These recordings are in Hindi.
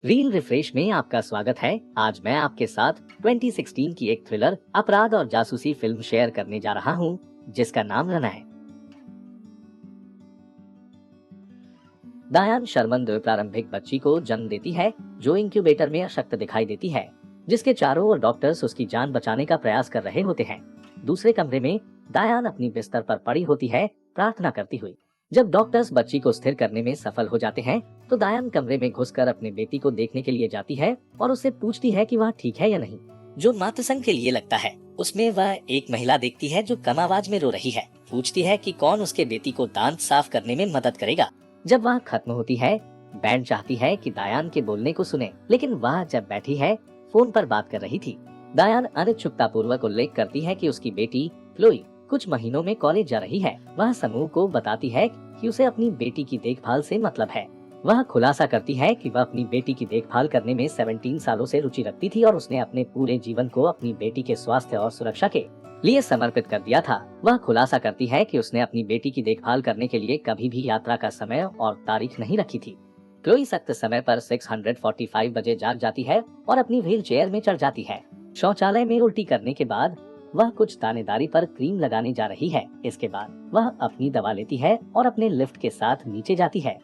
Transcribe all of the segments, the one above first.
रील रिफ्रेश में आपका स्वागत है। आज मैं आपके साथ 2016 की एक थ्रिलर अपराध और जासूसी फिल्म शेयर करने जा रहा हूँ जिसका नाम रना है। दायान शर्मन दो प्रारंभिक बच्ची को जन्म देती है जो इंक्यूबेटर में अशक्त दिखाई देती है, जिसके चारों ओर डॉक्टर्स उसकी जान बचाने का प्रयास कर रहे होते हैं। दूसरे कमरे में दायान अपनी बिस्तर पर पड़ी होती है, प्रार्थना करती हुई। जब डॉक्टर्स बच्ची को स्थिर करने में सफल हो जाते हैं तो दायान कमरे में घुसकर अपने बेटी को देखने के लिए जाती है और उससे पूछती है कि वह ठीक है या नहीं। जो मातृसंग के लिए लगता है उसमें वह एक महिला देखती है जो कम आवाज में रो रही है। पूछती है कि कौन उसके बेटी को दांत साफ करने में मदद करेगा। जब वह खत्म होती है, बैंड चाहती है कि दायान के बोलने को सुने, लेकिन वह जब बैठी है फोन पर बात कर रही थी। दायान अनिच्छुकता पूर्वक उल्लेख करती है कि उसकी बेटी क्लोई कुछ महीनों में कॉलेज जा रही है। वह समूह को बताती है कि उसे अपनी बेटी की देखभाल से मतलब है। वह खुलासा करती है कि वह अपनी बेटी की देखभाल करने में 17 सालों से रुचि रखती थी और उसने अपने पूरे जीवन को अपनी बेटी के स्वास्थ्य और सुरक्षा के लिए समर्पित कर दिया था। वह खुलासा करती है कि उसने अपनी बेटी की देखभाल करने के लिए कभी भी यात्रा का समय और तारीख नहीं रखी थी। क्लोई सख्त समय पर 645 बजे जाग जाती है और अपनी व्हील चेयर में चढ़ जाती है। शौचालय में उल्टी करने के बाद वह कुछ दानेदारी पर क्रीम लगाने जा रही है। इसके बाद वह अपनी दवा लेती है और अपने लिफ्ट के साथ नीचे जाती है।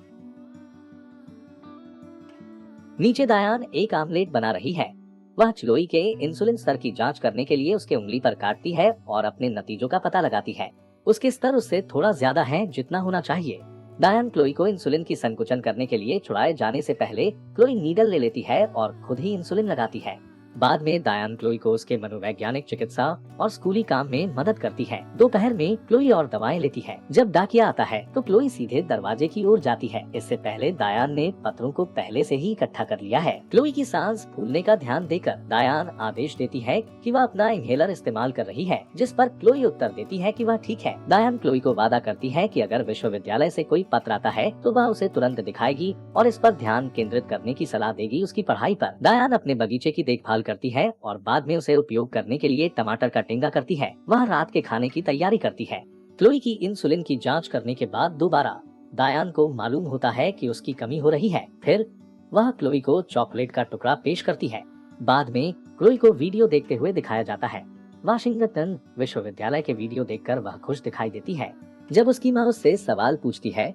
नीचे दायान एक आमलेट बना रही है। वह चिलोई के इंसुलिन स्तर की जांच करने के लिए उसके उंगली पर काटती है और अपने नतीजों का पता लगाती है। उसके स्तर उससे थोड़ा ज्यादा है जितना होना चाहिए। दायान क्लोई को इंसुलिन की संकुचन करने के लिए छुड़ाए जाने से पहले क्लोई नीडल ले लेती है और खुद ही इंसुलिन लगाती है। बाद में दायान क्लोई को उसके मनोवैज्ञानिक चिकित्सा और स्कूली काम में मदद करती है। दोपहर में क्लोई और दवाएं लेती है। जब डाकिया आता है तो क्लोई सीधे दरवाजे की ओर जाती है। इससे पहले दायान ने पत्रों को पहले से ही इकट्ठा कर लिया है। क्लोई की सांस फूलने का ध्यान देकर दायान आदेश देती है कि वह अपना इनहेलर इस्तेमाल कर रही है, जिस पर क्लोई उत्तर देती है कि वह ठीक है। दायान क्लोई को वादा करती है कि अगर विश्वविद्यालय से कोई पत्र आता है तो वह उसे तुरंत दिखाएगी और इस पर ध्यान केंद्रित करने की सलाह देगी उसकी पढ़ाई पर। दायान अपने बगीचे की देखभाल करती है और बाद में उसे उपयोग करने के लिए टमाटर का टेंगा करती है। वह रात के खाने की तैयारी करती है। क्लोई की इंसुलिन की जांच करने के बाद दोबारा दायान को मालूम होता है कि उसकी कमी हो रही है। फिर वह क्लोई को चॉकलेट का टुकड़ा पेश करती है। बाद में क्लोई को वीडियो देखते हुए दिखाया जाता है। वाशिंगटन विश्वविद्यालय के वीडियो देखकर वह खुश दिखाई देती है। जब उसकी माँ उससे सवाल पूछती है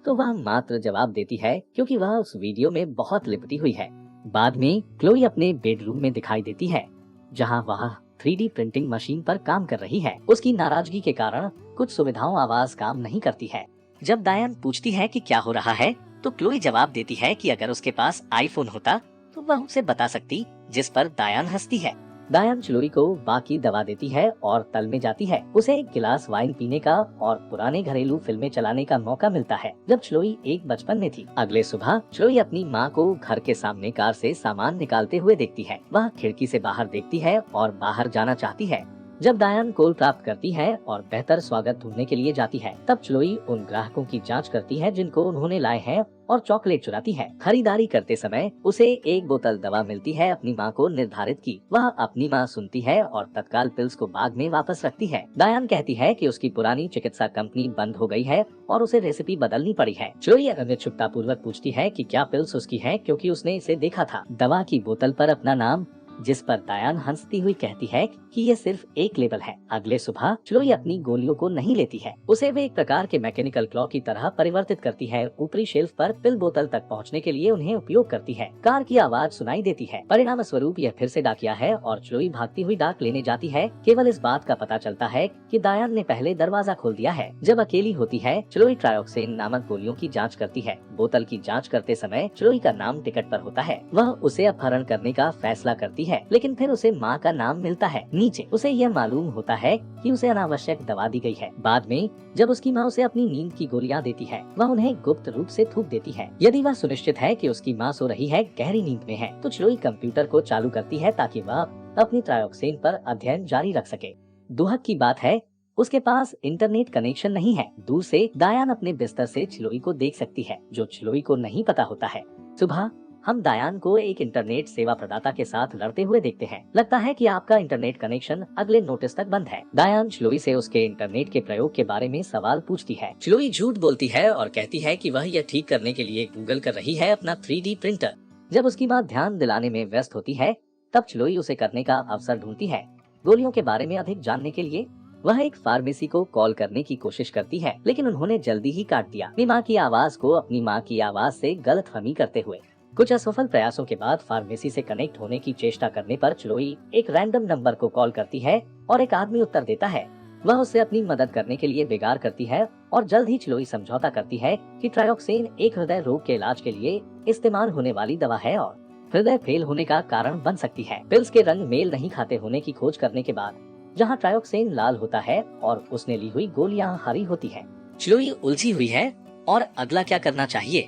तो वह मात्र जवाब देती है क्योंकि वह उस वीडियो में बहुत लिपटी हुई है। बाद में क्लोई अपने बेडरूम में दिखाई देती है जहां वह 3D प्रिंटिंग मशीन पर काम कर रही है। उसकी नाराजगी के कारण कुछ सुविधाओं आवाज काम नहीं करती है। जब दायान पूछती है कि क्या हो रहा है तो क्लोई जवाब देती है कि अगर उसके पास आईफोन होता तो वह उसे बता सकती, जिस पर दायान हंसती है। दायान चिलोई को बाकी दवा देती है और तल में जाती है। उसे एक गिलास वाइन पीने का और पुराने घरेलू फिल्में चलाने का मौका मिलता है जब चिलोई एक बचपन में थी। अगले सुबह चिलोई अपनी माँ को घर के सामने कार से सामान निकालते हुए देखती है। वह खिड़की से बाहर देखती है और बाहर जाना चाहती है। जब दायान कोल प्राप्त करती है और बेहतर स्वागत ढूंढने के लिए जाती है, तब चिलोई उन ग्राहकों की जांच करती है जिनको उन्होंने लाए हैं और चॉकलेट चुराती है। खरीदारी करते समय उसे एक बोतल दवा मिलती है अपनी माँ को निर्धारित की। वह अपनी माँ सुनती है और तत्काल पिल्स को बैग में वापस रखती है। दायान कहती है कि उसकी पुरानी चिकित्सा कंपनी बंद हो गई है और उसे रेसिपी बदलनी पड़ी है। चिलोई अनिच्छुकता पूर्वक पूछती है कि क्या पिल्स उसकी है क्योंकि उसने इसे देखा था। दवा की बोतल पर अपना नाम, जिस पर दायान हंसती हुई कहती है कि ये सिर्फ एक लेबल है। अगले सुबह चिलोई अपनी गोलियों को नहीं लेती है। उसे वे एक प्रकार के मैकेनिकल क्लॉ की तरह परिवर्तित करती है। ऊपरी शेल्फ पर पिल बोतल तक पहुंचने के लिए उन्हें उपयोग करती है। कार की आवाज सुनाई देती है। परिणाम स्वरूप यह फिर से डाकिया है और चिलोई भागती हुई डाक लेने जाती है। केवल इस बात का पता चलता है कि दायान ने पहले दरवाजा खोल दिया है। जब अकेली होती है, चिलोई ट्रायोक्सिन नामक गोलियों की जाँच करती है। बोतल की जाँच करते समय चिलोई का नाम टिकट पर होता है। वह उसे अपहरण करने का फैसला करती है, लेकिन फिर उसे माँ का नाम मिलता है नीचे। उसे यह मालूम होता है कि उसे अनावश्यक दवा दी गई है। बाद में जब उसकी माँ उसे अपनी नींद की गोलियां देती है, वह उन्हें गुप्त रूप से थूक देती है। यदि वह सुनिश्चित है कि उसकी माँ सो रही है, गहरी नींद में है, तो चिलोई कंप्यूटर को चालू करती है ताकि वह अपनी ट्रायोक्सिन पर अध्ययन जारी रख सके। दुहक की बात है, उसके पास इंटरनेट कनेक्शन नहीं है। दूर से दायान अपने बिस्तर से चिलोई को देख सकती है, जो चिलोई को नहीं पता होता है। सुबह हम दायान को एक इंटरनेट सेवा प्रदाता के साथ लड़ते हुए देखते हैं। लगता है कि आपका इंटरनेट कनेक्शन अगले नोटिस तक बंद है। दायान चिलोई से उसके इंटरनेट के प्रयोग के बारे में सवाल पूछती है। चिलोई झूठ बोलती है और कहती है कि वह यह ठीक करने के लिए गूगल कर रही है अपना 3D प्रिंटर। जब उसकी माँ ध्यान दिलाने में व्यस्त होती है, तब चिलोई उसे करने का अवसर ढूंढती है। गोलियों के बारे में अधिक जानने के लिए वह एक फार्मेसी को कॉल करने की कोशिश करती है, लेकिन उन्होंने जल्दी ही काट दिया, अपनी माँ की आवाज को अपनी माँ की आवाज से गलतफहमी करते हुए। कुछ असफल प्रयासों के बाद फार्मेसी से कनेक्ट होने की चेष्टा करने पर चिलोई एक रैंडम नंबर को कॉल करती है और एक आदमी उत्तर देता है। वह उससे अपनी मदद करने के लिए बेगार करती है और जल्द ही चिलोई समझौता करती है कि ट्रायोक्सिन एक हृदय रोग के इलाज के लिए इस्तेमाल होने वाली दवा है और हृदय फेल होने का कारण बन सकती है। पिल्स के रंग मेल नहीं खाते होने की खोज करने के बाद जहां ट्रायोक्सिन लाल होता है और उसने ली हुई गोलियां हरी होती है, चिलोई उलझी हुई है और अगला क्या करना चाहिए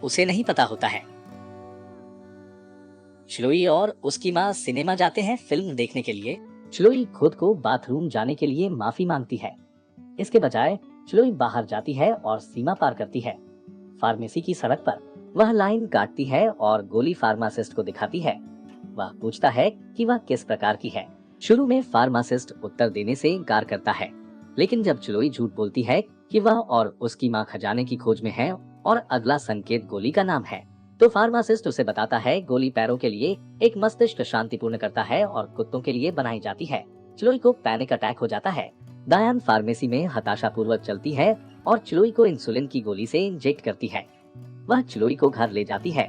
उसे नहीं पता होता है। चिलोई और उसकी माँ सिनेमा जाते हैं फिल्म देखने के लिए। चिलोई खुद को बाथरूम जाने के लिए माफी मांगती है। इसके बजाय चिलोई बाहर जाती है और सीमा पार करती है। फार्मेसी की सड़क पर वह लाइन काटती है और गोली फार्मासिस्ट को दिखाती है। वह पूछता है कि वह किस प्रकार की है। शुरू में फार्मासिस्ट उत्तर देने से इनकार करता है, लेकिन जब चिलोई झूठ बोलती है कि वह और उसकी माँ खजाने की खोज में है और अगला संकेत गोली का नाम है, तो फार्मासिस्ट उसे बताता है गोली पैरों के लिए एक मस्तिष्क शांतिपूर्ण करता है और कुत्तों के लिए बनाई जाती है। चिलोई को पैनिक अटैक हो जाता है। डायान फार्मेसी में हताशापूर्वक चलती है और चिलोई को इंसुलिन की गोली से इंजेक्ट करती है। वह चिलोई को घर ले जाती है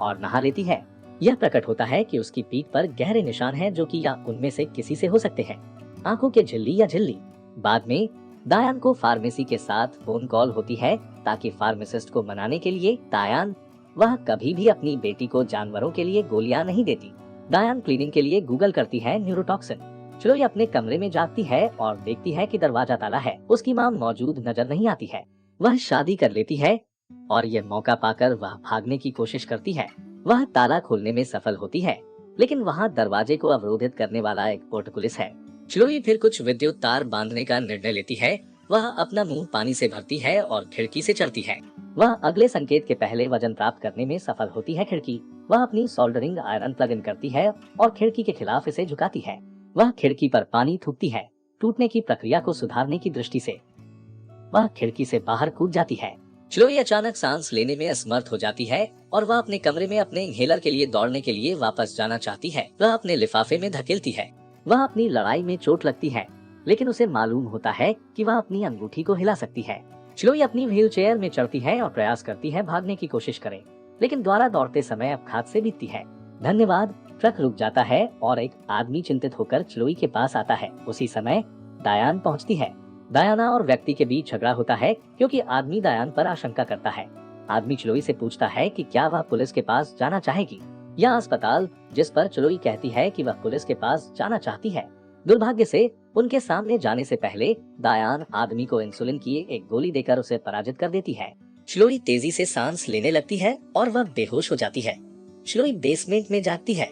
और नहा लेती है। यह प्रकट होता है कि उसकी पीठ पर गहरे निशान हैं जो कि या उनमें से किसी से हो सकते हैं, आंखों के झिल्ली या झिल्ली। बाद में डायान को फार्मेसी के साथ फोन कॉल होती है ताकि फार्मासिस्ट को मनाने के लिए डायान वह कभी भी अपनी बेटी को जानवरों के लिए गोलियां नहीं देती। डायान क्लीनिंग के लिए गूगल करती है न्यूरोटॉक्सिन। चिलोई अपने कमरे में जागती है और देखती है कि दरवाजा ताला है। उसकी माँ मौजूद नजर नहीं आती है। वह शादी कर लेती है और यह मौका पाकर वह भागने की कोशिश करती है। वह ताला खोलने में सफल होती है, लेकिन वहाँ दरवाजे को अवरोधित करने वाला एक पोर्टकुलिस है। चिलोई फिर कुछ विद्युत तार बांधने का निर्णय लेती है। वह अपना मुंह पानी से भरती है और खिड़की से चढ़ती है। वह अगले संकेत के पहले वजन प्राप्त करने में सफल होती है। खिड़की वह अपनी सोल्डरिंग आयरन प्लग इन करती है और खिड़की के खिलाफ इसे झुकाती है। वह खिड़की पर पानी थूकती है। टूटने की प्रक्रिया को सुधारने की दृष्टि से वह खिड़की से बाहर कूद जाती है। चिलोई अचानक सांस लेने में असमर्थ हो जाती है और वह अपने कमरे में अपने इन्हेलर के लिए दौड़ने के लिए वापस जाना चाहती है। वह अपने लिफाफे में धकेलती है। वह अपनी लड़ाई में चोट लगती है, लेकिन उसे मालूम होता है कि वह अपनी अंगूठी को हिला सकती है। चिलोई अपनी व्हील चेयर में चढ़ती है और प्रयास करती है भागने की कोशिश करे, लेकिन द्वारा दौड़ते समय अपघात से बीतती है। धन्यवाद। ट्रक रुक जाता है और एक आदमी चिंतित होकर चिलोई के पास आता है। उसी समय डायान पहुंचती है। डायाना और व्यक्ति के बीच झगड़ा होता है क्योंकि आदमी डायान पर आशंका करता है। आदमी चिलोई से पूछता है कि क्या वह पुलिस के पास जाना चाहेगी या अस्पताल, जिस पर चिलोई कहती है कि वह पुलिस के पास जाना चाहती है। दुर्भाग्य से उनके सामने जाने से पहले डायान आदमी को इंसुलिन की एक गोली देकर उसे पराजित कर देती है। चिलोई तेजी से सांस लेने लगती है और वह बेहोश हो जाती है। चिलोई बेसमेंट में जागती है,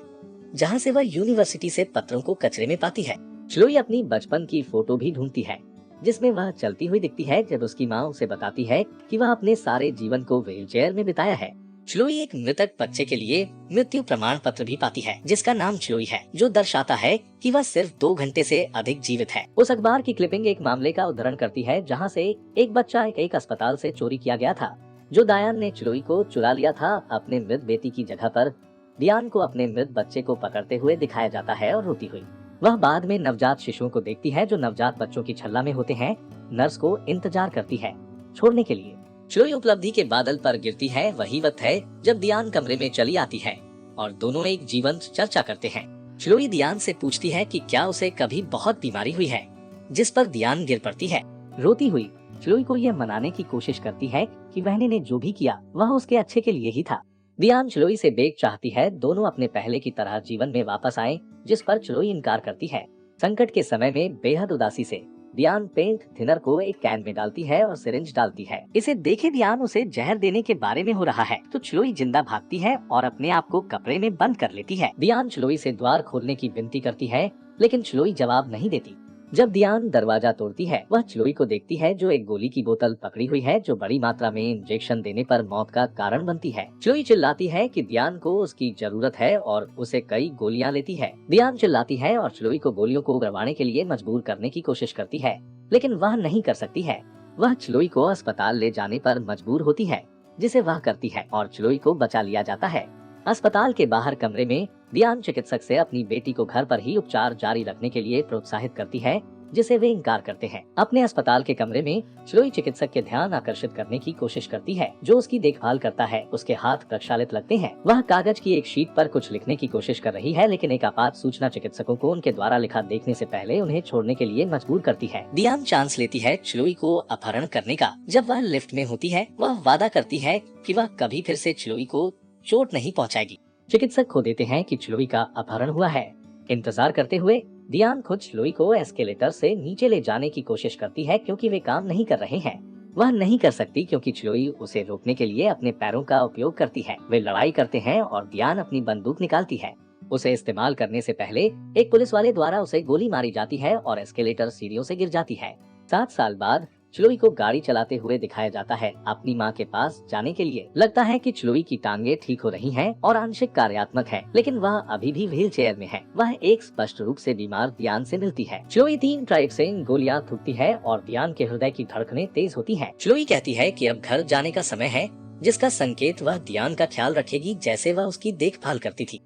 जहाँ से वह यूनिवर्सिटी से पत्रों को कचरे में पाती है। चिलोई अपनी बचपन की फोटो भी ढूंढती है, जिसमें वह चलती हुई दिखती है जब उसकी माँ उसे बताती है कि वह अपने सारे जीवन को व्हीलचेयर में बिताया है। चिलोई एक मृतक बच्चे के लिए मृत्यु प्रमाण पत्र भी पाती है, जिसका नाम चिलोई है, जो दर्शाता है कि वह सिर्फ 2 घंटे से अधिक जीवित है। उस अखबार की क्लिपिंग एक मामले का उद्धरण करती है जहाँ से एक बच्चा एक अस्पताल से चोरी किया गया था, जो डायान ने चिलोई को चुरा लिया था। अपने मृत बेटी की जगह पर डियान को अपने मृत बच्चे को पकड़ते हुए दिखाया जाता है और रोती हुई। वह बाद में नवजात शिशुओं को देखती है जो नवजात बच्चों की छल्ला में होते हैं। नर्स को इंतजार करती है छोड़ने के लिए। चिलोई उपलब्धि के बादल पर गिरती है। वही वक्त है जब डियान कमरे में चली आती है और दोनों एक जीवंत चर्चा करते हैं। चिलोई डियान से पूछती है कि क्या उसे कभी बहुत बीमारी हुई है, जिस पर डियान गिर पड़ती है रोती हुई। चिलोई को यह मनाने की कोशिश करती है कि बहने ने जो भी किया वह उसके अच्छे के लिए ही था। डियान चिलोई से बेग चाहती है दोनों अपने पहले की तरह जीवन में वापस आएं, जिस पर चिलोई इनकार करती है। संकट के समय में बेहद उदासी से डियान पेंट थिनर को एक कैन में डालती है और सिरिंज डालती है। इसे देखे डियान उसे जहर देने के बारे में हो रहा है तो चिलोई जिंदा भागती है और अपने आप को कपड़े में बंद कर लेती है। डियान चिलोई से द्वार खोलने की विनती करती है, लेकिन चिलोई जवाब नहीं देती। जब डियान दरवाजा तोड़ती है, वह चिलोई को देखती है जो एक गोली की बोतल पकड़ी हुई है, जो बड़ी मात्रा में इंजेक्शन देने पर मौत का कारण बनती है। चिलोई चिल्लाती है कि डियान को उसकी जरूरत है और उसे कई गोलियां लेती है। डियान चिल्लाती है और चिलोई को गोलियों को उगरवाने के लिए मजबूर करने की कोशिश करती है, लेकिन वह नहीं कर सकती है। वह चिलोई को अस्पताल ले जाने पर मजबूर होती है, जिसे वह करती है और चिलोई को बचा लिया जाता है। अस्पताल के बाहर कमरे में दियान चिकित्सक से अपनी बेटी को घर पर ही उपचार जारी रखने के लिए प्रोत्साहित करती है, जिसे वे इनकार करते हैं। अपने अस्पताल के कमरे में चिलोई चिकित्सक के ध्यान आकर्षित करने की कोशिश करती है, जो उसकी देखभाल करता है। उसके हाथ प्रक्षालित लगते हैं। वह कागज की एक शीट पर कुछ लिखने की कोशिश कर रही है, लेकिन एक आपात सूचना चिकित्सकों को उनके द्वारा लिखा देखने से पहले उन्हें छोड़ने के लिए मजबूर करती है। दियान चांस लेती है चिलोई को अपहरण करने का। जब वह लिफ्ट में होती है, वह वादा करती है कि वह कभी फिर से चिलोई को चोट नहीं पहुँचाएगी। चिकित्सक खो देते हैं कि चिलोई का अपहरण हुआ है। इंतजार करते हुए दियान खुद चिलोई को एस्केलेटर से नीचे ले जाने की कोशिश करती है, क्योंकि वे काम नहीं कर रहे हैं। वह नहीं कर सकती क्योंकि चिलोई उसे रोकने के लिए अपने पैरों का उपयोग करती है। वे लड़ाई करते हैं और दियान अपनी बंदूक निकालती है। उसे इस्तेमाल करने से पहले एक पुलिस वाले द्वारा उसे गोली मारी जाती है और एस्केलेटर सीढ़ियों से गिर जाती है। 7 साल बाद चिलोई को गाड़ी चलाते हुए दिखाया जाता है, अपनी मां के पास जाने के लिए। लगता है कि चिलोई की टांगे ठीक हो रही हैं और आंशिक कार्यात्मक है, लेकिन वह अभी भी व्हील चेयर में है। वह एक स्पष्ट रूप से बीमार दियान से मिलती है। चिलोई 3 ट्राइब से गोलियां थूकती है और दियान के हृदय की धड़कनें तेज होती हैं। चिलोई कहती है कि अब घर जाने का समय है, जिसका संकेत वह दियान का ख्याल रखेगी जैसे वह उसकी देखभाल करती थी।